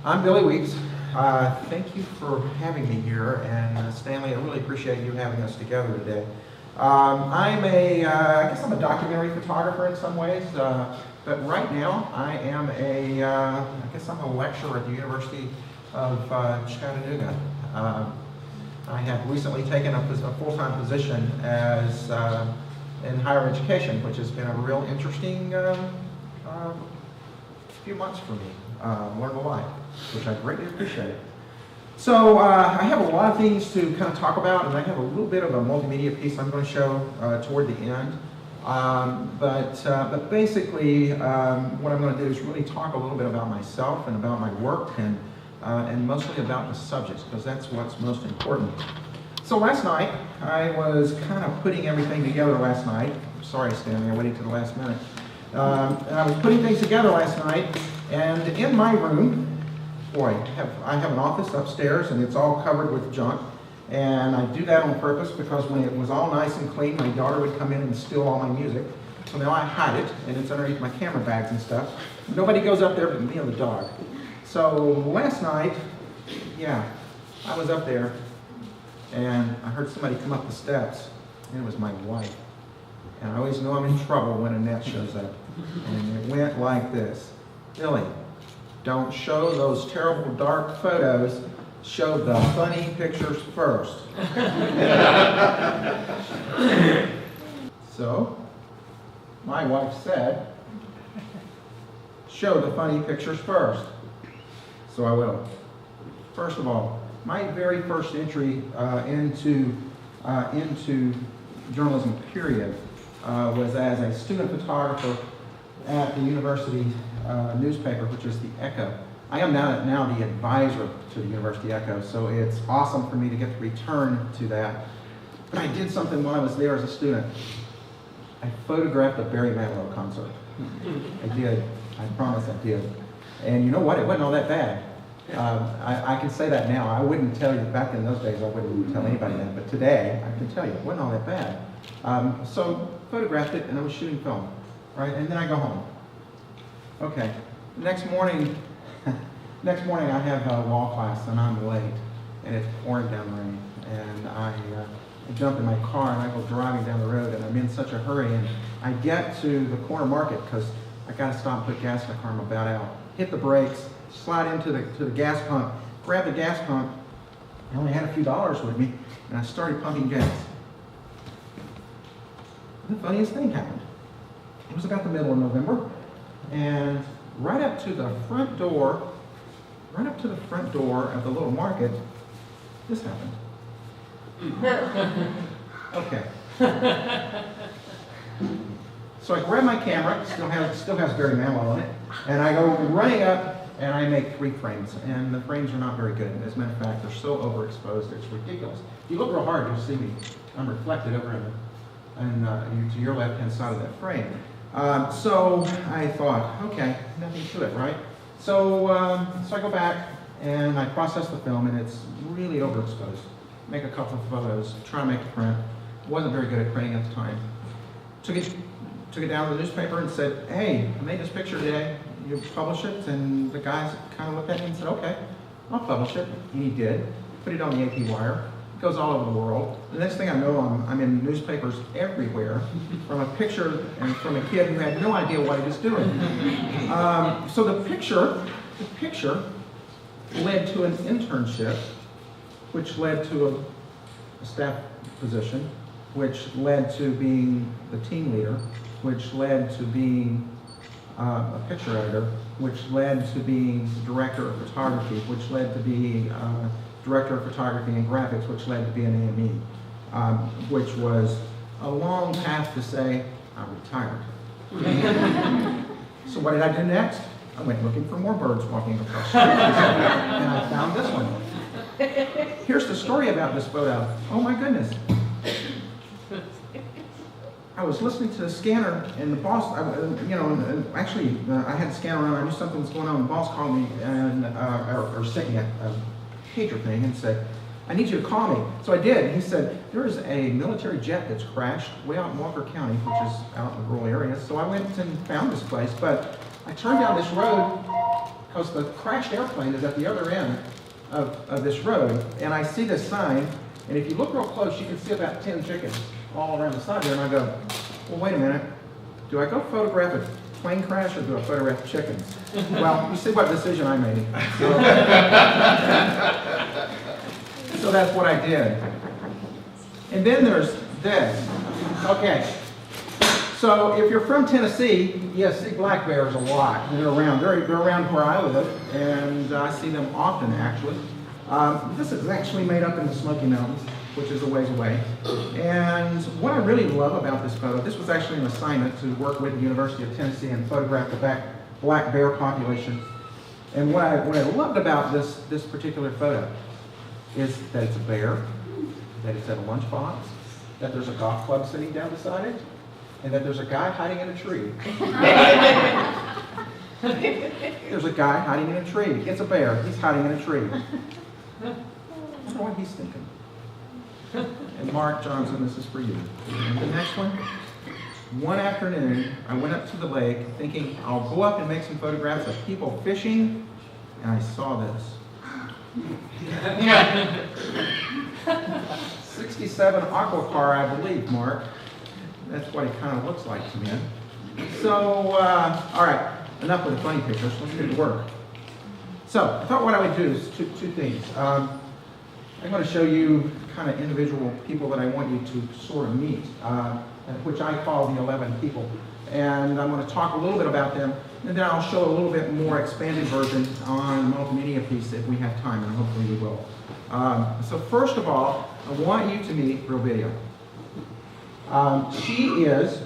I'm Billy Weeks. Thank you for having me here, and Stanley, I really appreciate you having us together today. I guess I'm a documentary photographer in some ways, but right now I am I guess I'm a lecturer at the University of Chattanooga. I have recently taken a full-time position as in higher education, which has been a real interesting few months for me. Learned a lot, which I greatly appreciate. So I have a lot of things to kind of talk about, and I have a little bit of a multimedia piece I'm going to show toward the end. But basically, what I'm going to do is really talk a little bit about myself and about my work, and mostly about the subjects, because that's what's most important. So last night, I was kind of putting everything together last night. Sorry, Stanley, I waited to the last minute. And I was putting things together last night, and in my room, boy, I have an office upstairs, and it's all covered with junk. And I do that on purpose because when it was all nice and clean, my daughter would come in and steal all my music. So now I hide it, and it's underneath my camera bags and stuff. Nobody goes up there but me and the dog. So last night, yeah, I was up there, and I heard somebody come up the steps, and it was my wife. And I always know I'm in trouble when Annette shows up. And it went like this. Billy, don't show those terrible dark photos. Show the funny pictures first. So, my wife said, show the funny pictures first. So I will. First of all, my very first entry into journalism, period, was as a student photographer at the university newspaper, which is the Echo. I am now the advisor to the University Echo, so it's awesome for me to get to return to that. But I did something while I was there as a student. I photographed a Barry Manilow concert. I did. I promise I did. And you know what? It wasn't all that bad. I can say that now. I wouldn't tell you, back in those days, I wouldn't tell anybody that. But today, I can tell you, it wasn't all that bad. So photographed it, and I was shooting film, right? And then I go home. Okay. Next morning I have a law class, and I'm late, and it's pouring down rain. And I jump in my car, and I go driving down the road, and I'm in such a hurry, and I get to the corner market because I got to stop and put gas in the car. I'm about out. Hit the brakes, slide into the gas pump, grab the gas pump. I only had a few dollars with me, and I started pumping gas. The funniest thing happened. It was about the middle of November, and right up to the front door of the little market, this happened. Okay. So I grab my camera, it still has Barry Manilow on it, and I go running up, and I make 3 frames, and the frames are not very good. As a matter of fact, they're so overexposed, it's ridiculous. If you look real hard, you'll see me. I'm reflected over to your left-hand side of that frame. So I thought, okay, nothing to it, right? So I go back, and I process the film, and it's really overexposed. Make a couple of photos, try to make a print. Wasn't very good at printing at the time. Took it down to the newspaper and said, hey, I made this picture today. You publish it? And the guys kind of looked at me and said, okay, I'll publish it. And he did. Put it on the AP Wire. It goes all over the world. The next thing I know, I'm in newspapers everywhere from a picture and from a kid who had no idea what he was doing. So the picture led to an internship, which led to a staff position, which led to being the team leader, which led to being a picture editor, which led to being director of photography, which led to being director of photography and graphics, which led to be an AME, which was a long path to say, I'm retired. So what did I do next? I went looking for more birds walking across the street, and I found this one. Here's the story about this photo. Oh my goodness. I was listening to the scanner, and the boss, I had the scanner on, I knew something was going on, the boss called me, and or sent me a pager thing, and said, I need you to call me. So I did. He said, there is a military jet that's crashed way out in Walker County, which is out in the rural areas. So I went and found this place, but I turned down this road because the crashed airplane is at the other end of this road, and I see this sign, and if you look real close, you can see about 10 chickens all around the side there, and I go, well, wait a minute, do I go photograph a plane crash or do I photograph chickens? Well, you see what decision I made. So that's what I did. And then there's this. Okay. So if you're from Tennessee, you see black bears a lot. They're around. They're around where I live, and I see them often, actually. This is actually made up in the Smoky Mountains, which is a ways away. And what I really love about this photo, this was actually an assignment to work with the University of Tennessee and photograph the black bear population. And what I loved about this particular photo is that it's a bear, that it's at a lunchbox, that there's a golf club sitting down beside it, and that there's a guy hiding in a tree. There's a guy hiding in a tree. It's a bear. He's hiding in a tree. I wonder what he's thinking. And Mark Johnson, this is for you. And the next one afternoon, I went up to the lake thinking I'll go up and make some photographs of people fishing, and I saw this. 67 aqua car, I believe, Mark. That's what it kind of looks like to me. So, all right, enough with the funny pictures. Let's get to work. So, I thought what I would do is two things. I'm going to show you kind of individual people that I want you to sort of meet, which I call the 11 people. And I'm going to talk a little bit about them, and then I'll show a little bit more expanded version on the multimedia piece if we have time, and hopefully we will. So first of all, I want you to meet Robilia. She is,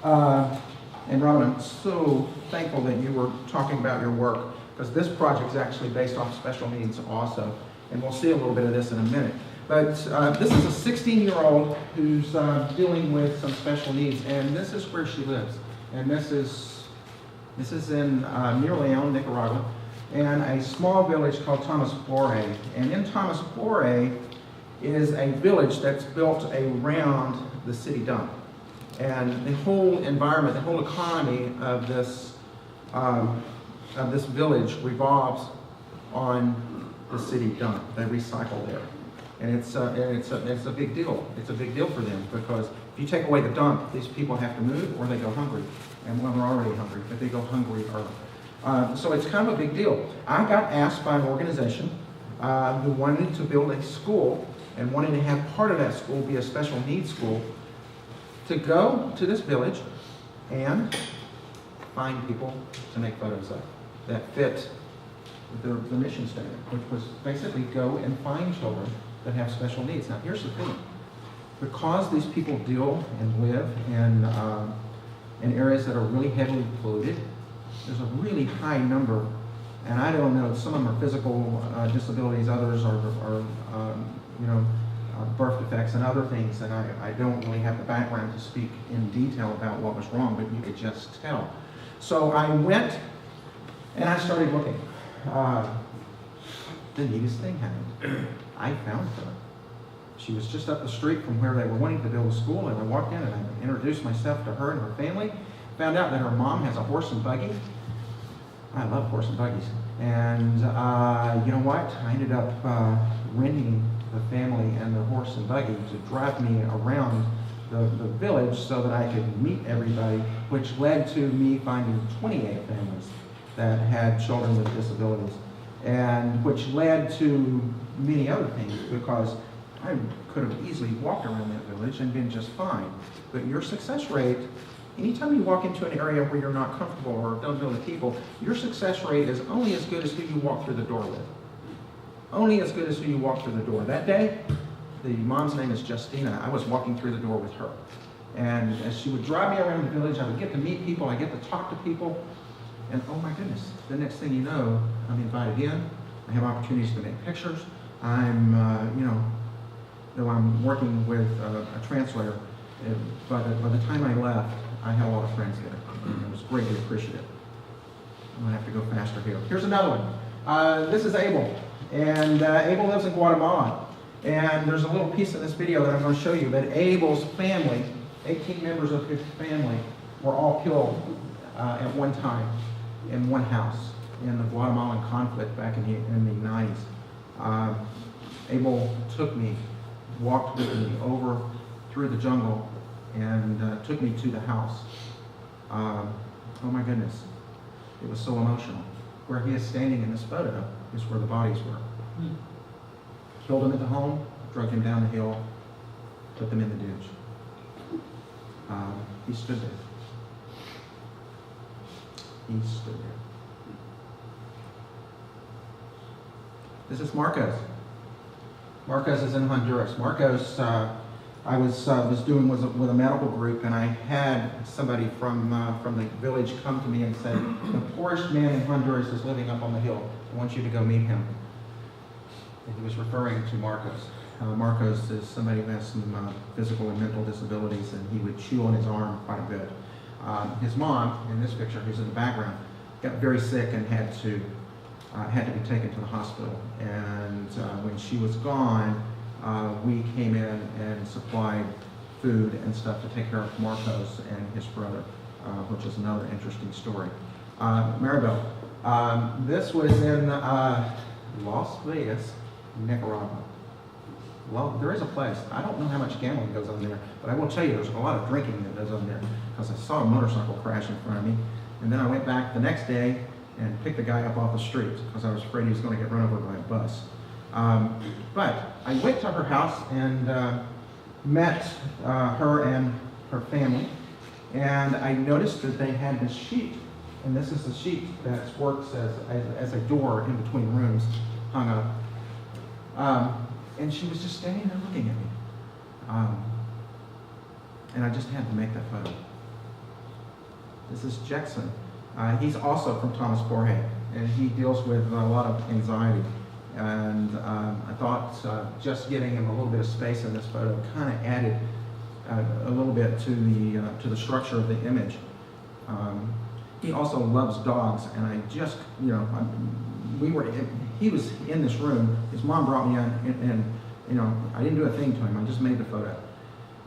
and Robin, I'm so thankful that you were talking about your work, because this project is actually based off special needs also, and we'll see a little bit of this in a minute. But this is a 16-year-old who's dealing with some special needs, and this is where she lives. And this is in near Leon, Nicaragua, and a small village called Tamasquore. And in Tamasquore is a village that's built around the city dump. And the whole environment, the whole economy of this village revolves on the city dump. They recycle there. And it's a big deal. It's a big deal for them, because if you take away the dump, these people have to move or they go hungry. And well, they're already hungry, but they go hungry early. So it's kind of a big deal. I got asked by an organization who wanted to build a school and wanted to have part of that school be a special needs school, to go to this village and find people to make photos of that fit the mission statement, which was basically go and find children that have special needs. Now here's the thing. Because these people deal and live in areas that are really heavily polluted, there's a really high number, and I don't know, some of them are physical disabilities, others are birth defects and other things, and I don't really have the background to speak in detail about what was wrong, but you could just tell. So I went and I started looking. The neatest thing happened. I found her. She was just up the street from where they were wanting to build a school, and I walked in and I introduced myself to her and her family. Found out that her mom has a horse and buggy. I love horse and buggies. And you know what? I ended up renting the family and the horse and buggy to drive me around the village so that I could meet everybody, which led to me finding 28 families that had children with disabilities, and which led to many other things, because I could have easily walked around that village and been just fine. But your success rate, anytime you walk into an area where you're not comfortable or don't know the people, your success rate is only as good as who you walk through the door with. Only as good as who you walk through the door. That day, the mom's name is Justina. I was walking through the door with her. And as she would drive me around the village, I would get to meet people, I get to talk to people, and oh my goodness, the next thing you know, I'm invited in, I have opportunities to make pictures, I'm, though I'm working with a translator, by the time I left, I had a lot of friends there, and it was greatly appreciative. I'm gonna have to go faster here. Here's another one. This is Abel, and Abel lives in Guatemala. And there's a little piece in this video that I'm going to show you that Abel's family, 18 members of his family, were all killed at one time in one house. in the Guatemalan conflict back in the 90s. Abel took me, walked with me over through the jungle, and took me to the house. Oh my goodness, it was so emotional. Where he is standing in this photo is where the bodies were. Killed him at the home, dragged him down the hill, put them in the ditch. He stood there. He stood there. This is Marcos. Marcos is in Honduras. Marcos, I was doing with a medical group, and I had somebody from the village come to me and say, the poorest man in Honduras is living up on the hill. I want you to go meet him. And he was referring to Marcos. Marcos is somebody who has some physical and mental disabilities, and he would chew on his arm quite a bit. His mom, in this picture, who's in the background, got very sick and had to be taken to the hospital. And when she was gone, we came in and supplied food and stuff to take care of Marcos and his brother, which is another interesting story. Maribel, this was in Las Vegas, Nicaragua. Well, there is a place. I don't know how much gambling goes on there, but I will tell you there's a lot of drinking that goes on there, because I saw a motorcycle crash in front of me, and then I went back the next day and picked the guy up off the street because I was afraid he was going to get run over by a bus. But I went to her house and met her and her family, and I noticed that they had this sheet, and this is the sheet that works as a door in between rooms, hung up. And she was just standing there looking at me. And I just had to make that photo. This is Jackson. He's also from Thomas Jorge, and he deals with a lot of anxiety. And I thought just giving him a little bit of space in this photo kind of added a little bit to the structure of the image. He also loves dogs, and I just, he was in this room. His mom brought me in, and I didn't do a thing to him. I just made the photo.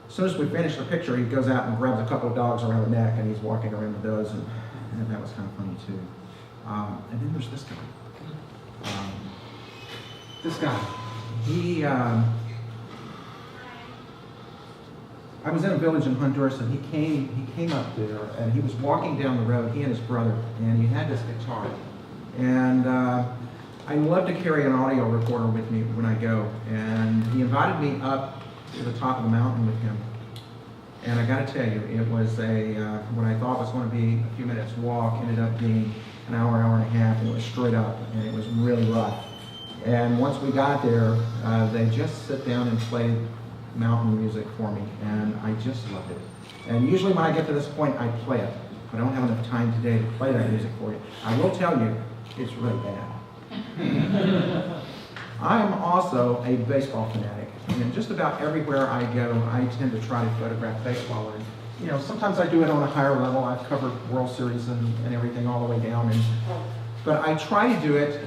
As soon as we finished the picture, he goes out and grabs a couple of dogs around the neck, and he's walking around with those, and that was kind of funny too. And then there's this guy. This guy, I was in a village in Honduras, and he came up there, and he was walking down the road, he and his brother, and he had this guitar. And I love to carry an audio recorder with me when I go, and he invited me up to the top of the mountain with him. And I got to tell you, it was what I thought was going to be a few minutes walk ended up being an hour and a half, and it was straight up, and it was really rough. And once we got there, they just sit down and play mountain music for me, and I just loved it. And usually when I get to this point, I play it. But I don't have enough time today to play that music for you. I will tell you, it's really bad. I am also a baseball fanatic, and just about everywhere I go, I tend to try to photograph baseball. And sometimes I do it on a higher level. I've covered World Series and everything all the way down, but I try to do it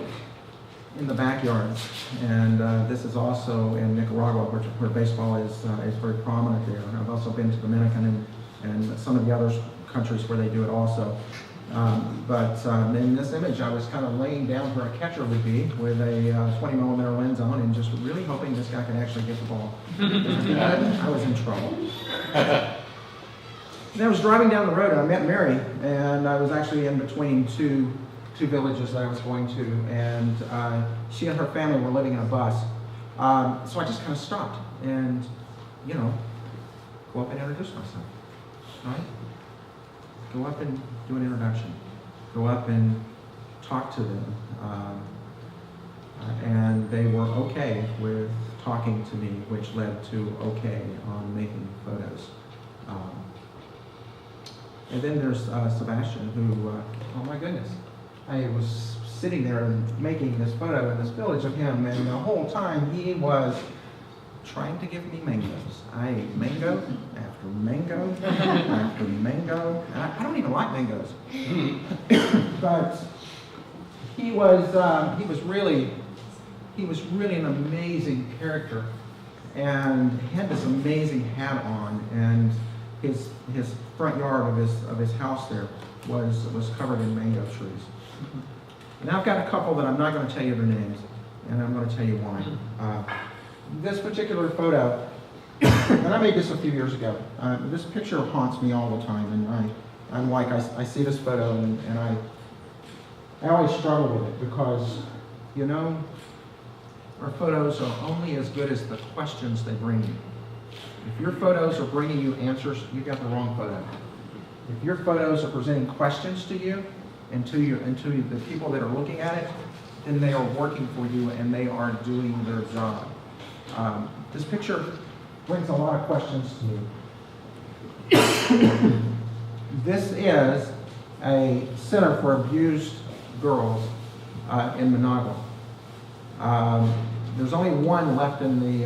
in the backyards. And this is also in Nicaragua, where baseball is very prominent there. And I've also been to Dominican and some of the other countries where they do it also. But in this image, I was kind of laying down where a catcher would be with a 20mm lens on, and just really hoping this guy could actually get the ball. If he couldn't, I was in trouble. And I was driving down the road, and I met Mary, and I was actually in between two villages that I was going to, and she and her family were living in a bus. So I just kind of stopped and, go up and introduce myself, right? Go up and do an introduction. Go up and talk to them. And they were okay with talking to me, which led to okay on making photos. And then there's Sebastian, who, oh my goodness, I was sitting there and making this photo in this village of him, and the whole time he was trying to give me mangoes. I ate mango after mango after mango, and I don't even like mangoes. But he was really an amazing character, and he had this amazing hat on, and his front yard of his house there was covered in mango trees. And I've got a couple that I'm not going to tell you their names, and I'm going to tell you why. This particular photo, and I made this a few years ago. This picture haunts me all the time, and I'm like, I see this photo, and I always struggle with it because, you know, our photos are only as good as the questions they bring you. If your photos are bringing you answers, you got the wrong photo. If your photos are presenting questions to you and to the people that are looking at it, then they are working for you and they are doing their job. This picture brings a lot of questions to me. This is a center for abused girls in Managua. There's only one left in the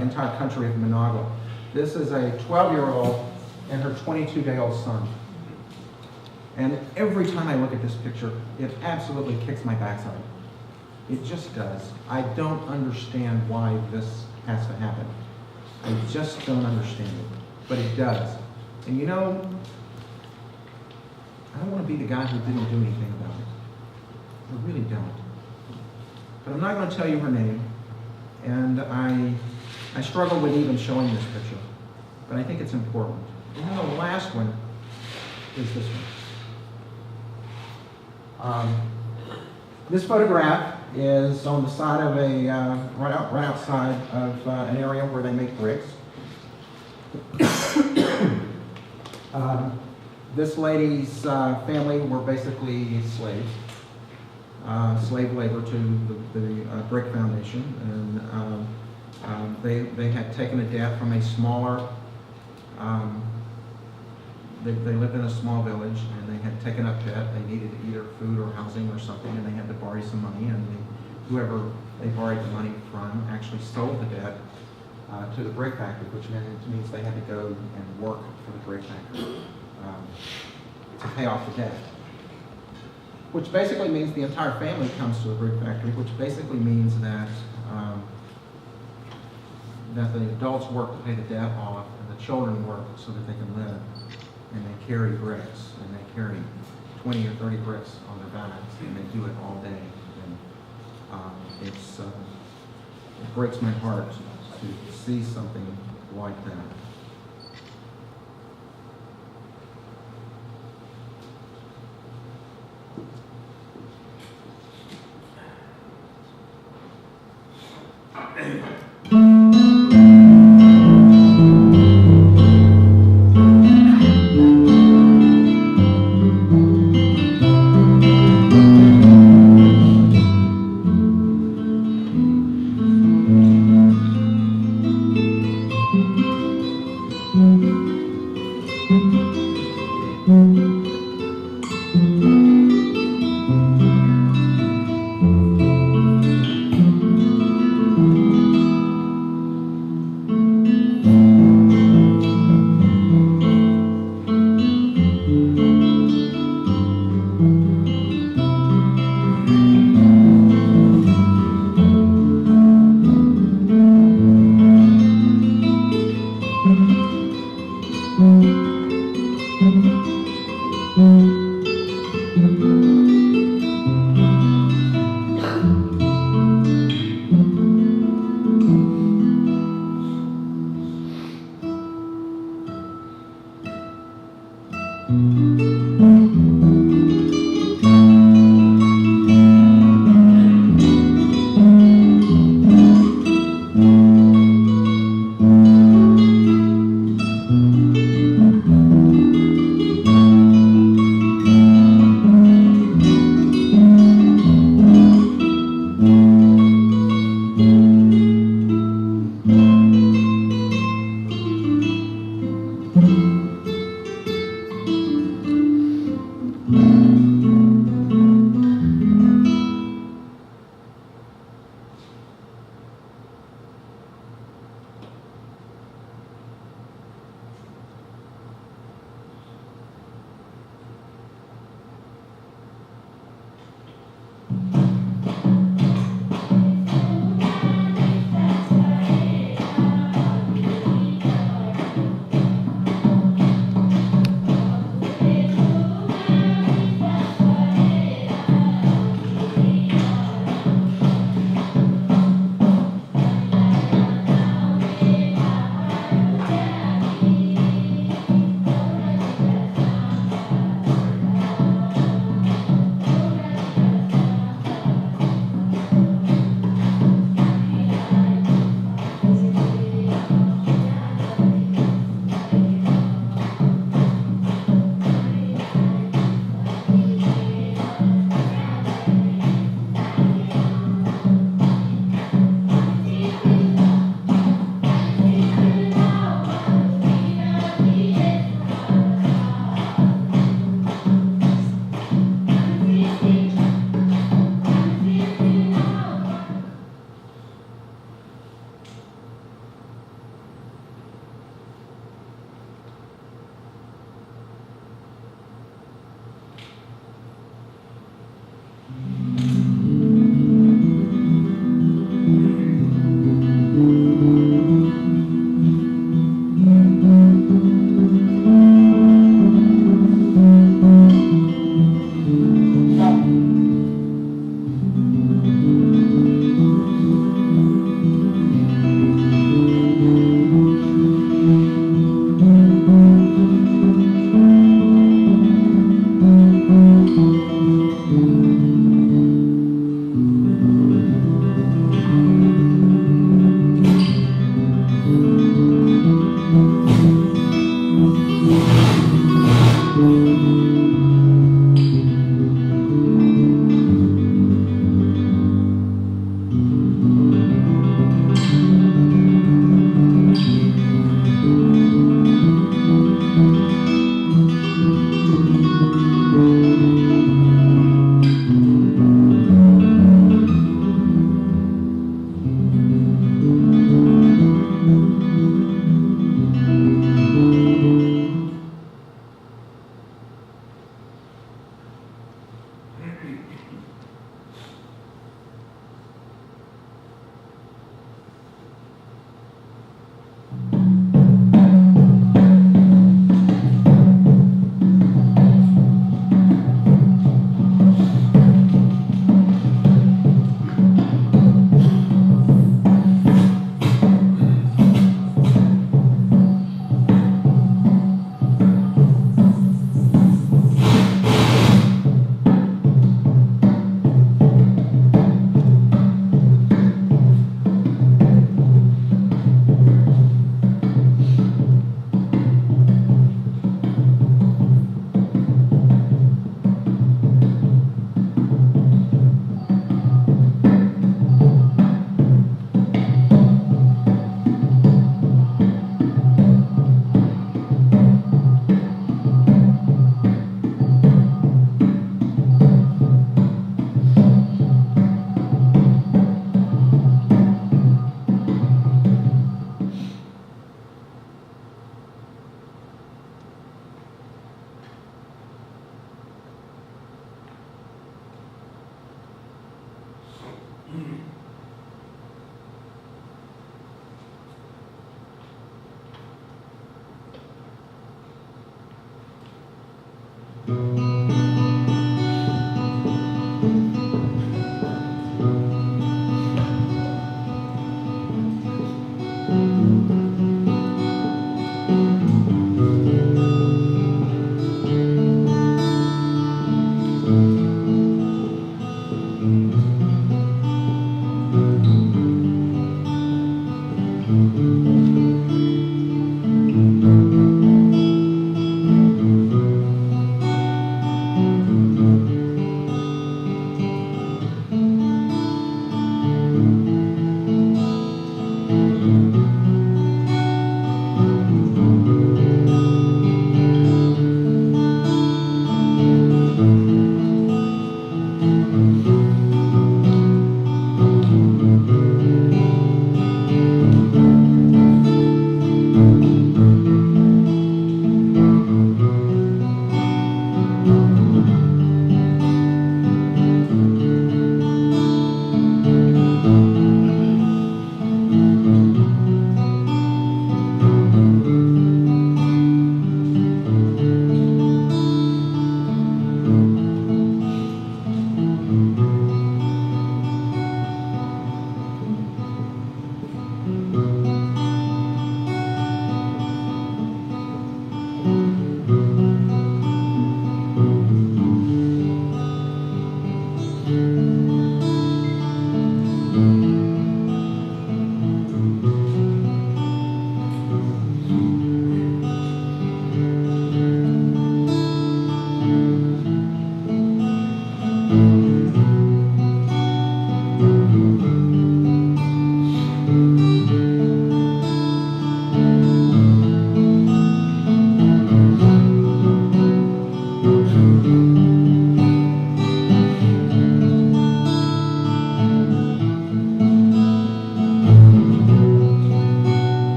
entire country of Managua. This is a 12-year-old and her 22-day-old son. And every time I look at this picture, it absolutely kicks my backside. It just does. I don't understand why this has to happen. I just don't understand it, but it does. And you know, I don't want to be the guy who didn't do anything about it. I really don't. But I'm not going to tell you her name, and I struggle with even showing this picture, but I think it's important. And then the last one is this one. This photograph is on the side of a, right outside of an area where they make bricks. This lady's family were basically slaves. Slave labor to the Brick Foundation, and they had taken a debt from a smaller, they lived in a small village, and they had taken up debt. They needed either food or housing or something, and they had to borrow some money, and whoever they borrowed the money from actually sold the debt to the brick factory, which means they had to go and work for the brick factory to pay off the debt. Which basically means the entire family comes to the brick factory, which basically means that that the adults work to pay the debt off, and the children work so that they can live. And they carry bricks, and they carry 20 or 30 bricks on their backs, and they do it all day. And it breaks my heart to see something like that.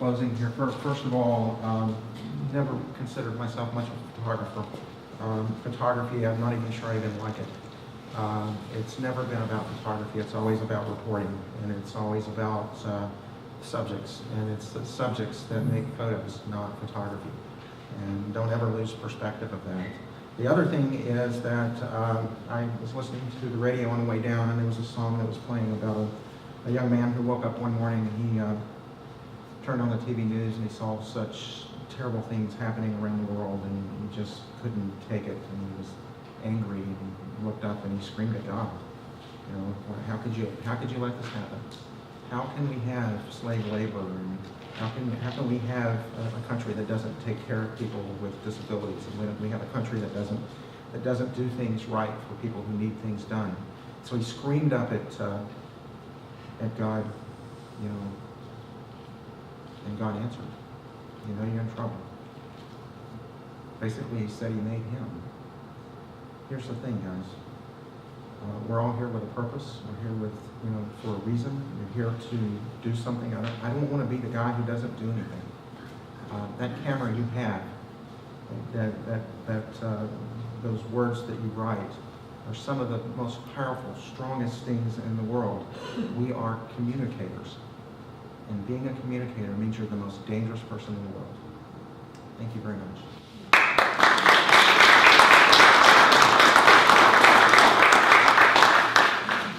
closing here. First of all, never considered myself much of a photographer. Photography, I'm not even sure I even like it. It's never been about photography. It's always about reporting, and it's always about subjects, and it's the subjects that make photos, not photography. And don't ever lose perspective of that. The other thing is that I was listening to the radio on the way down, and there was a song that was playing about a young man who woke up one morning and he turned on the TV news and he saw such terrible things happening around the world, and he just couldn't take it, and he was angry, and he looked up and he screamed at God. You know, how could you let this happen? How can we have slave labor, and how can we have a country that doesn't take care of people with disabilities, and we have a country that doesn't do things right for people who need things done? So he screamed up at God, you know, and God answered. You know, you're in trouble. Basically, he said he made him. Here's the thing, guys. We're all here with a purpose. We're here with, you know, for a reason. We're here to do something. I don't want to be the guy who doesn't do anything. That camera you have, those words that you write, are some of the most powerful, strongest things in the world. We are communicators. And being a communicator means you're the most dangerous person in the world. Thank you very much.